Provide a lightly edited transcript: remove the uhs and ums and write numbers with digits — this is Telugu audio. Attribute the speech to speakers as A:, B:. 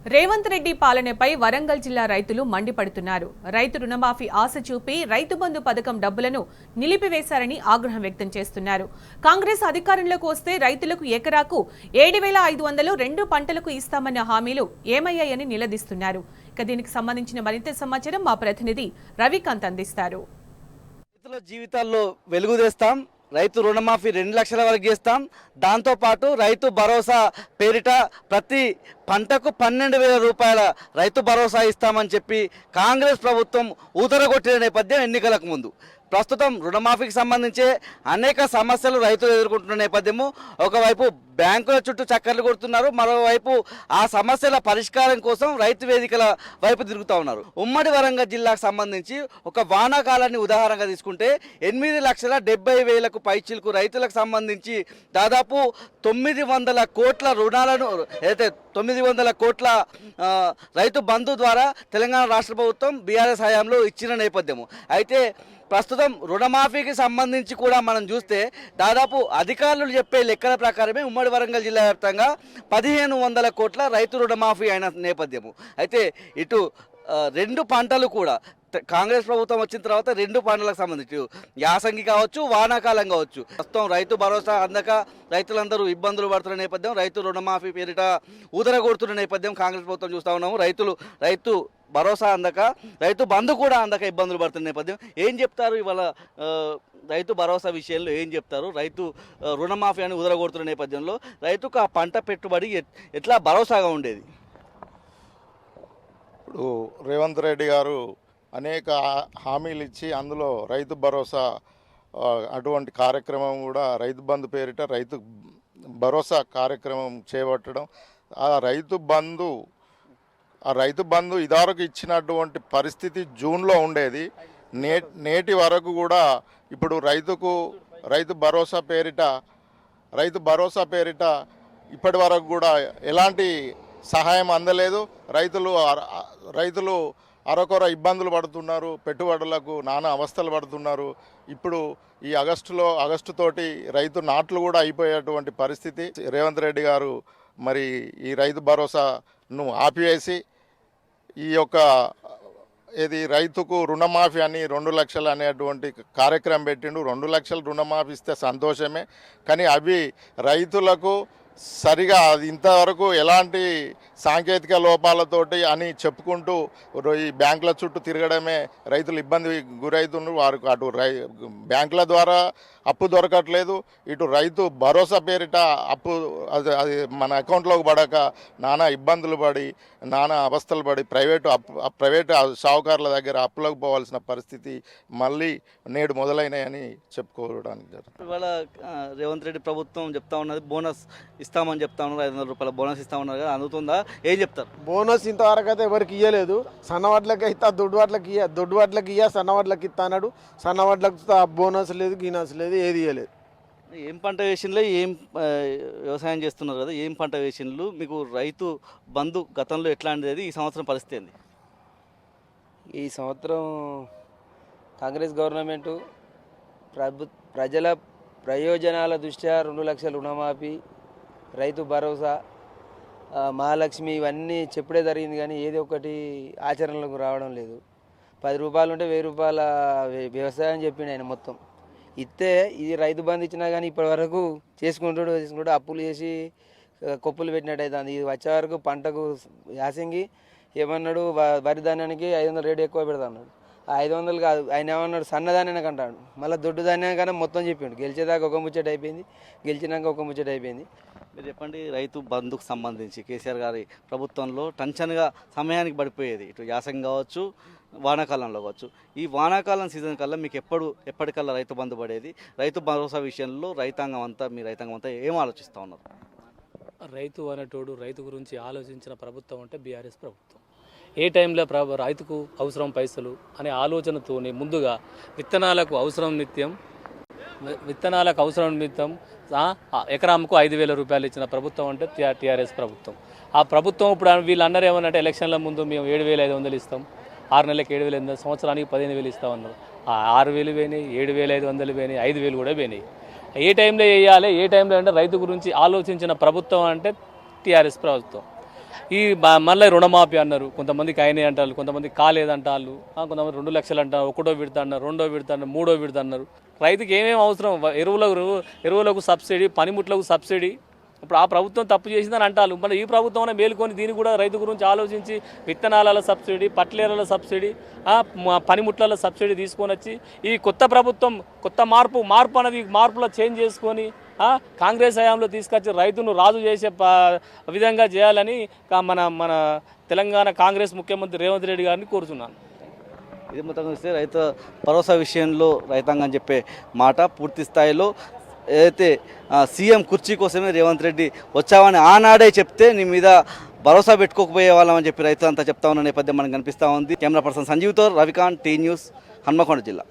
A: రేవంత్ రెడ్డి పాలనపై వరంగల్ జిల్లా రైతులు మండిపడుతున్నారు. రైతు రుణమాఫీ ఆశ చూపి రైతు బంధు పథకం డబ్బులను నిలిపివేశారని ఆగ్రహం వ్యక్తం చేస్తున్నారు. కాంగ్రెస్ అధికారంలోకి వస్తే రైతులకు ఎకరాకు 7,500 రెండు పంటలకు ఇస్తామన్న హామీలు ఏమయ్యాయని నిలదీస్తున్నారు. ఇక దీనికి సంబంధించిన మరింత సమాచారం మా ప్రతినిధి రవికాంత్ అందిస్తారు.
B: రైతుల జీవితాల్లో వెలుగు తెస్తాం, రైతు రుణమాఫీ 2 లక్షల వరకు చేస్తాం. దాంతోపాటు రైతు భరోసా పేరిట ప్రతి పంటకు 12,000 రూపాయల రైతు భరోసా ఇస్తామని చెప్పి కాంగ్రెస్ ప్రభుత్వం ఊదరగొట్టిన నేపథ్యం ఎన్నికలకు ముందు. ప్రస్తుతం రుణమాఫీకి సంబంధించే అనేక సమస్యలు రైతులు ఎదుర్కొంటున్న నేపథ్యము, ఒకవైపు బ్యాంకుల చుట్టూ చక్కర్లు కొడుతున్నారు, మరోవైపు ఆ సమస్యల పరిష్కారం కోసం రైతు వేదికల వైపు తిరుగుతూ ఉన్నారు. ఉమ్మడి వరంగల్ జిల్లాకు సంబంధించి ఒక వానాకాలాన్ని ఉదాహరణగా తీసుకుంటే 8,70,000 పైచిలకు రైతులకు సంబంధించి దాదాపు 900 కోట్ల రుణాలను అయితే 900 కోట్ల రైతు బంధు ద్వారా తెలంగాణ రాష్ట్ర ప్రభుత్వం బీఆర్ఎస్ హయాంలో ఇచ్చిన నేపథ్యము. అయితే ప్రస్తుతం రుణమాఫీకి సంబంధించి కూడా మనం చూస్తే దాదాపు అధికారులు చెప్పే లెక్కల ప్రకారమే ఉమ్మడి వరంగల్ జిల్లా వ్యాప్తంగా 1,500 కోట్ల రైతు రుణమాఫీ అయిన నేపథ్యము. అయితే ఇటు 2 పంటలు కూడా కాంగ్రెస్ ప్రభుత్వం వచ్చిన తర్వాత 2 పంటలకు సంబంధించి యాసంగి కావచ్చు, వానాకాలం కావచ్చు, ప్రస్తుతం రైతు భరోసా అందక రైతులందరూ ఇబ్బందులు పడుతున్న నేపథ్యం, రైతు రుణమాఫీ పేరిట ఊదరగొడుతున్న నేపథ్యం కాంగ్రెస్ ప్రభుత్వం చూస్తూ ఉన్నాము. రైతు భరోసా అందక, రైతు బంధు కూడా అందక ఇబ్బందులు పడుతున్న నేపథ్యం. ఏం చెప్తారు ఇవాళ రైతు భరోసా విషయంలో? ఏం చెప్తారు? రైతు రుణమాఫీ అని ఉదరగొడుతున్న నేపథ్యంలో రైతుకు ఆ పంట పెట్టుబడి ఎట్లా భరోసాగా ఉండేది?
C: ఇప్పుడు రేవంత్ రెడ్డి గారు అనేక హామీలు ఇచ్చి అందులో రైతు భరోసా అటువంటి కార్యక్రమం కూడా రైతు బంధు పేరిట రైతు భరోసా కార్యక్రమం చేపట్టడం, ఆ రైతు బంధు ఇదివరకు ఇచ్చినటువంటి పరిస్థితి జూన్లో ఉండేది. నేటి వరకు కూడా ఇప్పుడు రైతు భరోసా పేరిట ఇప్పటి వరకు కూడా ఎలాంటి సహాయం అందలేదు. రైతులు అరకొర ఇబ్బందులు పడుతున్నారు, పెట్టుబడులకు నానా అవస్థలు పడుతున్నారు. ఇప్పుడు ఈ ఆగస్టు తోటి రైతు నాట్లు కూడా అయిపోయేటువంటి పరిస్థితి. రేవంత్ రెడ్డి గారు మరి ఈ రైతు భరోసాను ఆపివేసి ఈ యొక్క రైతుకు రుణమాఫీ అని 2 లక్షలు అనేటువంటి కార్యక్రమం పెట్టిండు. 2 లక్షలు రుణమాఫీ ఇస్తే సంతోషమే, కానీ అవి రైతులకు సరిగా ఇంతవరకు ఎలాంటి సాంకేతిక లోపాలతోటి అని చెప్పుకుంటూ ఈ బ్యాంకుల చుట్టూ తిరగడమే రైతులు ఇబ్బంది గురవుతున్నారు. వారికి అటు బ్యాంకుల ద్వారా అప్పు దొరకట్లేదు, ఇటు రైతు భరోసా పేరిట అప్పు అది మన అకౌంట్లోకి పడక నానా ఇబ్బందులు పడి నానా అవస్థలు పడి ప్రైవేటు షావుకారుల దగ్గర అప్పులకు పోవాల్సిన పరిస్థితి మళ్ళీ నేడు మొదలైనాయని చెప్పుకోవడానికి జరుగుతుంది.
B: ఇవాళ రేవంత్ రెడ్డి ప్రభుత్వం చెప్తా ఉన్నది బోనస్ ఇస్తామని చెప్తా ఉన్నారు, 500 రూపాయల బోనస్ ఇస్తామన్నారు కదా, అందుతుందా? ఏం చెప్తారు?
D: బోనస్ ఇంతవరకు అయితే ఎవరికి ఇవ్వలేదు. సన్నవడ్లకి ఇస్తా, దొడ్డు వడ్లకి ఇయ్య, సన్నవడ్లకి ఇస్తా అన్నాడు. సన్నవడ్లకు బోనస్ లేదు, గీనస్ లేదు, ఏది ఇవ్వలేదు.
B: ఏం పంట వేసినలో వ్యవసాయం చేస్తున్నారు కదా, ఏం పంట వేసినలు? మీకు రైతు బంధు గతంలో ఎట్లా ఉండేది, ఈ సంవత్సరం పరిస్థితి ఏంది?
E: ఈ సంవత్సరం కాంగ్రెస్ గవర్నమెంటు ప్రజల ప్రయోజనాల దృష్ట్యా 2 లక్షల రుణమాఫీ, రైతు భరోసా, మహాలక్ష్మి ఇవన్నీ చెప్పుడే జరిగింది, కానీ ఏది ఒకటి ఆచరణలోకి రావడం లేదు. 10 రూపాయలు ఉంటే 1000 రూపాయల వ్యవసాయం చెప్పిండు ఆయన. మొత్తం ఇస్తే ఇది రైతు బంధు ఇచ్చినా కానీ ఇప్పటి వరకు చేసుకుంటూ అప్పులు చేసి కొప్పులు పెట్టినట్టు అవుతుంది. ఇది వచ్చే వరకు పంటకు యాసంగి ఏమన్నాడు, వరి ధాన్యానికి 500 రేటు ఎక్కువ పెడతా అన్నాడు. ఆ 500 కాదు, ఆయన ఏమన్నాడు సన్నధాన్యానికి అంటాడు. మళ్ళీ దొడ్డు ధాన్యానికన్నా మొత్తం చెప్పిండు. గెలిచేదాకా ఒక ముచ్చట అయిపోయింది, గెలిచినాక ఒక ముచ్చట అయిపోయింది.
B: మీరు చెప్పండి, రైతు బంధుకు సంబంధించి కేసీఆర్ గారి ప్రభుత్వంలో టెన్షన్గా సమయానికి పడిపోయేది, ఇటు యాసంగి కావచ్చు, వానాకాలంలో కావచ్చు. ఈ వానాకాలం సీజన్ కల్లా మీకు ఎప్పటికల్లా రైతు బంధు పడేది? రైతు భరోసా విషయంలో మీ రైతాంగం అంతా ఏం ఆలోచిస్తూ ఉన్నారు?
F: రైతు అనేటోడు రైతు గురించి ఆలోచించిన ప్రభుత్వం అంటే బీఆర్ఎస్ ప్రభుత్వం. ఏ టైంలో రైతుకు అవసరం పైసలు అనే ఆలోచనతోనే ముందుగా విత్తనాలకు అవసరం నిమిత్తం ఎకరాముకు 5,000 రూపాయలు ఇచ్చిన ప్రభుత్వం అంటే టీఆర్ఎస్ ప్రభుత్వం. ఆ ప్రభుత్వం ఇప్పుడు వీళ్ళు అన్నారు ఏమనంటే ఎలక్షన్ల ముందు మేము 7,500 ఇస్తాం, 6 నెలలకు 7,500, సంవత్సరానికి 15,000 ఇస్తామన్నారు. 6,000 పోయినాయి, 7,500 పోయినాయి, 5,000 కూడా పోయినాయి. ఏ టైంలో వేయాలి, ఏ టైంలో అంటే రైతు గురించి ఆలోచించిన ప్రభుత్వం అంటే టీఆర్ఎస్ ప్రభుత్వం. మళ్ళీ రుణమాఫీ అన్నారు, కొంతమందికి అయినాయి అంటారు, కొంతమంది కాలేదంటారు, కొంతమంది 2 లక్షలు అంటారు, 1వ విడత అన్నారు, 2వ విడత అన్నారు, 3వ విడత అన్నారు. రైతుకి ఏమేమి అవసరం, ఎరువులకు సబ్సిడీ, పనిముట్లకు సబ్సిడీ. ఇప్పుడు ఆ ప్రభుత్వం తప్పు చేసిందని అంటారు, మరి ఈ ప్రభుత్వం మేలుకొని దీన్ని కూడా రైతు గురించి ఆలోచించి విత్తనాల సబ్సిడీ, పట్లేరల సబ్సిడీ, పనిముట్ల సబ్సిడీ తీసుకొని వచ్చి ఈ కొత్త ప్రభుత్వం కొత్త మార్పు అనేది మార్పులో చేంజ్ చేసుకొని కాంగ్రెస్ హయాంలో తీసుకొచ్చి రైతును రాజు చేసే విధంగా చేయాలని మన తెలంగాణ కాంగ్రెస్ ముఖ్యమంత్రి రేవంత్ రెడ్డి గారిని కోరుతున్నాను.
B: ఇది మొత్తం చూస్తే రైతు భరోసా విషయంలో రైతాంగం చెప్పే మాట పూర్తి స్థాయిలో ఏదైతే సీఎం కుర్చీ కోసమే రేవంత్ రెడ్డి వచ్చామని ఆనాడే చెప్తే నీ మీద భరోసా పెట్టుకోకపోయే వాళ్ళమని చెప్పి రైతులంతా చెప్తా ఉన్న నేపథ్యం మనకు కనిపిస్తూ ఉంది. కెమెరా పర్సన్ సంజీవ్తో రవికాంత్, టీ న్యూస్, హన్మకొండ జిల్లా.